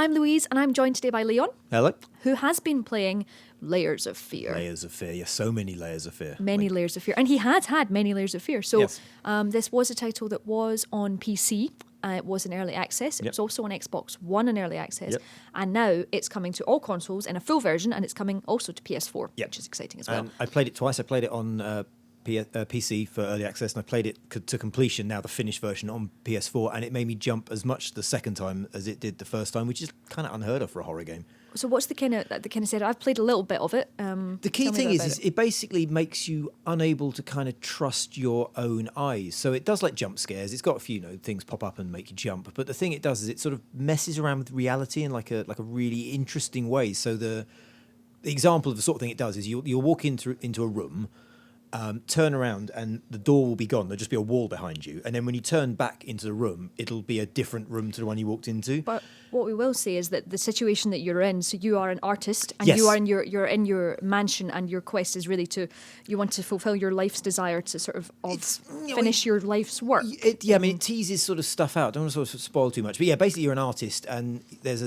I'm Louise, and I'm joined today by Leon, Hello. who has been playing Layers of Fear. Layers of Fear, yes, so many layers of fear. Many layers of fear. And he had had many layers of fear. So Yes. this was a title that was on PC. It was in early access. It was also on Xbox One in early access. Yep. And now it's coming to all consoles in a full version, and it's coming also to PS4, which is exciting as well. And I played it twice. I played it on PC for early access, and I played it to completion, now the finished version, on PS4, and it made me jump as much the second time as it did the first time, which is kind of unheard of for a horror game. So what's the kind of set? I've played a little bit of it. The key thing is it basically makes you unable to kind of trust your own eyes. So it does like jump scares. It's got a few things pop up and make you jump. But the thing it does is it sort of messes around with reality in like a really interesting way. So the example of the sort of thing it does is you'll walk into a room. Turn around and the door will be gone. There'll just be a wall behind you. And then when you turn back into the room, it'll be a different room to the one you walked into. But what we will say is that the situation that you're in, so you are an artist and Yes. you are you're in your mansion, and your quest is really you want to fulfill your life's desire to sort of finish your life's work. It teases sort of stuff out. Don't want to sort of spoil too much. But yeah, basically you're an artist, and there's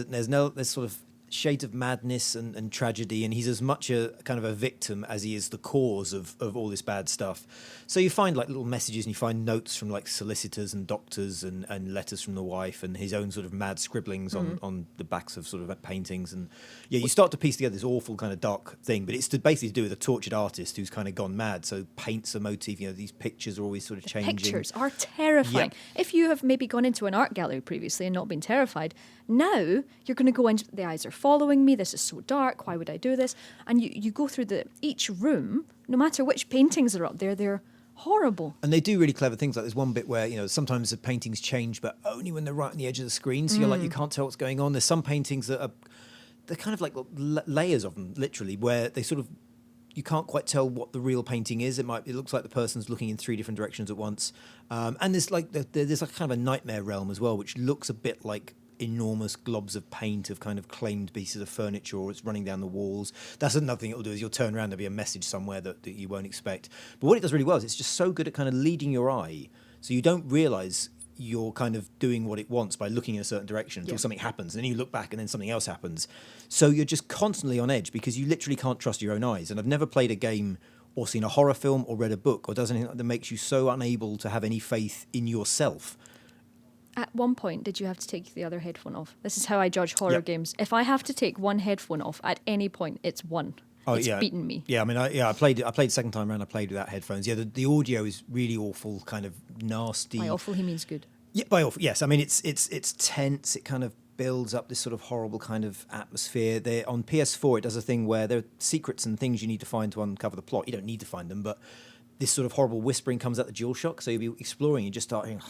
sort of shades of madness and tragedy, and he's as much a kind of a victim as he is the cause of all this bad stuff. So you find like little messages, and you find notes from like solicitors and doctors and letters from the wife, and his own sort of mad scribblings on the backs of sort of paintings. And yeah, you start to piece together this awful kind of dark thing, but it's basically to do with a tortured artist who's kind of gone mad. So paints a motif, these pictures are always sort of changing. Pictures are terrifying. Yep. If you have maybe gone into an art gallery previously and not been terrified, now you're going to go in, the eyes are following me, this is so dark, why would I do this? And you go through each room, no matter which paintings are up there, they're horrible. And they do really clever things. Like there's one bit where, sometimes the paintings change, but only when they're right on the edge of the screen. So you're like, you can't tell what's going on. There's some paintings that they're kind of like layers of them, literally, where they sort of, you can't quite tell what the real painting is. It looks like the person's looking in three different directions at once. And there's like kind of a nightmare realm as well, which looks a bit like enormous globs of paint of kind of claimed pieces of furniture, or it's running down the walls. That's another thing it'll do, is you'll turn around, there'll be a message somewhere that you won't expect. But what it does really well is it's just so good at kind of leading your eye, so you don't realise you're kind of doing what it wants by looking in a certain direction until something happens, and then you look back and then something else happens. So you're just constantly on edge because you literally can't trust your own eyes. And I've never played a game or seen a horror film or read a book or does anything that makes you so unable to have any faith in yourself. At one point, did you have to take the other headphone off? This is how I judge horror games. If I have to take one headphone off at any point, it's one. It's beaten me. Yeah, I mean, I played the second time around. I played without headphones. Yeah, the audio is really awful, kind of nasty. By awful, he means good. Yeah, by awful. Yes, I mean it's tense. It kind of builds up this sort of horrible kind of atmosphere. On PS4, it does a thing where there are secrets and things you need to find to uncover the plot. You don't need to find them, but this sort of horrible whispering comes out the DualShock. So you'll be exploring, you just start hearing.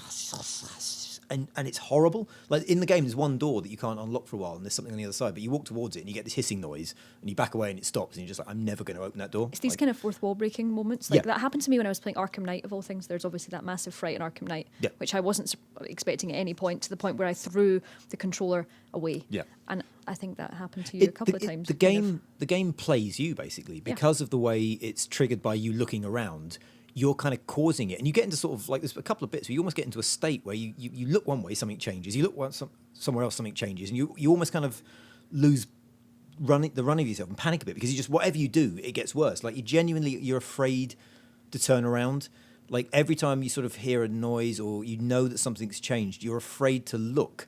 And it's horrible. Like in the game, there's one door that you can't unlock for a while, and there's something on the other side. But you walk towards it, and you get this hissing noise, and you back away, and it stops, and you're just like, "I'm never going to open that door." It's these kind of fourth wall breaking moments. Like that happened to me when I was playing Arkham Knight, of all things. There's obviously that massive fright in Arkham Knight, which I wasn't expecting at any point, to the point where I threw the controller away. Yeah. And I think that happened to you a couple of times. The game plays you basically because of the way it's triggered by you looking around. You're kind of causing it, and you get into sort of like there's a couple of bits where you almost get into a state where you look one way, something changes. You look somewhere else, something changes, and you almost kind of lose the running of yourself and panic a bit, because you just, whatever you do, it gets worse. Like you're afraid to turn around. Like every time you sort of hear a noise or you know that something's changed, you're afraid to look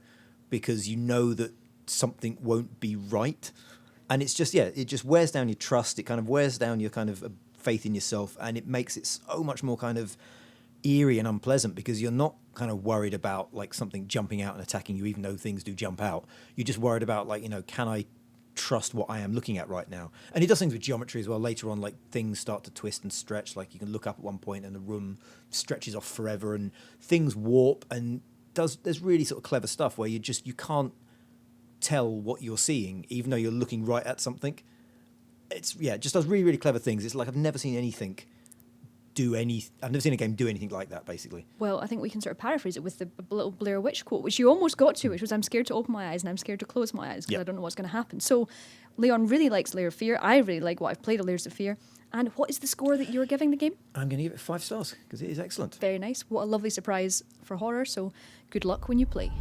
because you know that something won't be right. And it's just it just wears down your trust. It kind of wears down your kind of faith in yourself, and it makes it so much more kind of eerie and unpleasant, because you're not kind of worried about like something jumping out and attacking you, even though things do jump out. You're just worried about like, can I trust what I am looking at right now? And it does things with geometry as well. Later on, like things start to twist and stretch. Like you can look up at one point and the room stretches off forever, and things warp, and there's really sort of clever stuff where you can't tell what you're seeing, even though you're looking right at something. It just does really, really clever things. It's like I've never seen a game do anything like that, basically. Well, I think we can sort of paraphrase it with the little Blair Witch quote, which you almost got to, which was, "I'm scared to open my eyes and I'm scared to close my eyes because I don't know what's going to happen." So Leon really likes Layer of Fear. I really like what I've played of Layers of Fear. And what is the score that you're giving the game? I'm going to give it 5 stars because it is excellent. Very nice. What a lovely surprise for horror. So good luck when you play.